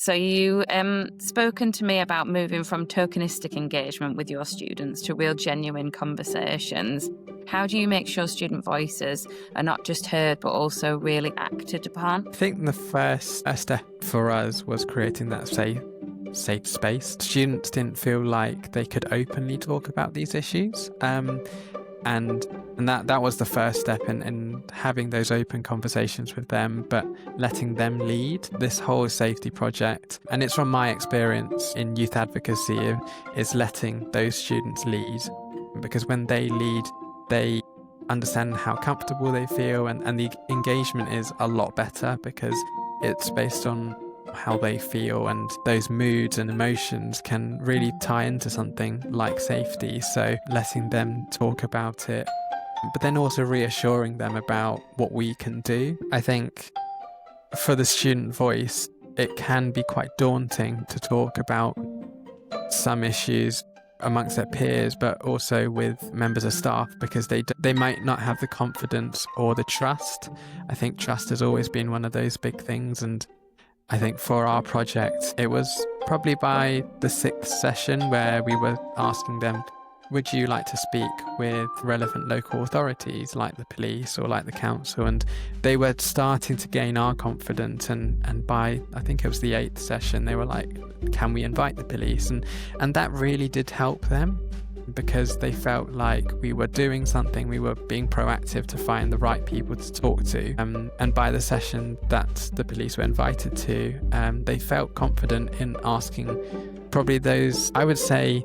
So you spoken to me about moving from tokenistic engagement with your students to real genuine conversations. How do you make sure student voices are not just heard but also really acted upon? I think the first step for us was creating that safe space. Students didn't feel like they could openly talk about these issues. And that was the first step in having those open conversations with them, but letting them lead this whole safety project. And it's from my experience in youth advocacy is letting those students lead, because when they lead, they understand how comfortable they feel, and the engagement is a lot better because it's based on how they feel, and those moods and emotions can really tie into something like safety. So letting them talk about it, but then also reassuring them about what we can do. I think for the student voice, it can be quite daunting to talk about some issues amongst their peers, but also with members of staff, because they might not have the confidence or the trust. I think trust has always been one of those big things, and I think for our project, it was probably by the 6th session where we were asking them, would you like to speak with relevant local authorities like the police or like the council? And they were starting to gain our confidence. And by, I think it was the 8th session, they were like, can we invite the police? And that really did help them, because they felt like we were doing something, we were being proactive to find the right people to talk to. And by the session that the police were invited to, they felt confident in asking probably those, I would say,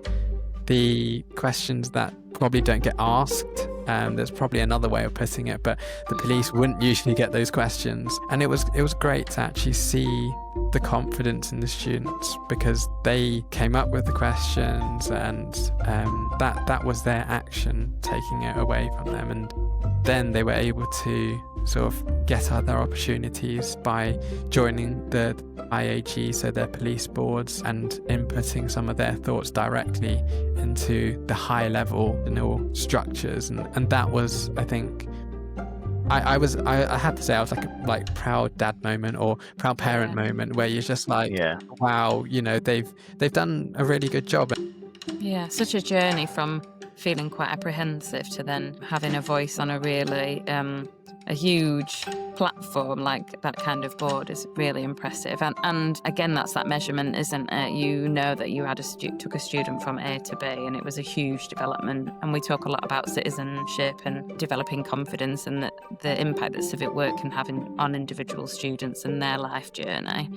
the questions that probably don't get asked. There's probably another way of putting it, but the police wouldn't usually get those questions. And it was great to actually see the confidence in the students, because they came up with the questions, and that was their action taking it away from them. And then they were able to sort of get other opportunities by joining the IAG, so their police boards, and inputting some of their thoughts directly into the high level structures. And that was, I think, I had to say I was like proud dad moment or proud parent moment, where you're just like, Yeah. wow, they've done a really good job. Yeah, such a journey from feeling quite apprehensive to then having a voice on a really a huge platform like that kind of board is really impressive. And again, that's that measurement, isn't it? You know that you had took a student from A to B, and it was a huge development. And we talk a lot about citizenship and developing confidence, and the impact that civic work can have on individual students and their life journey.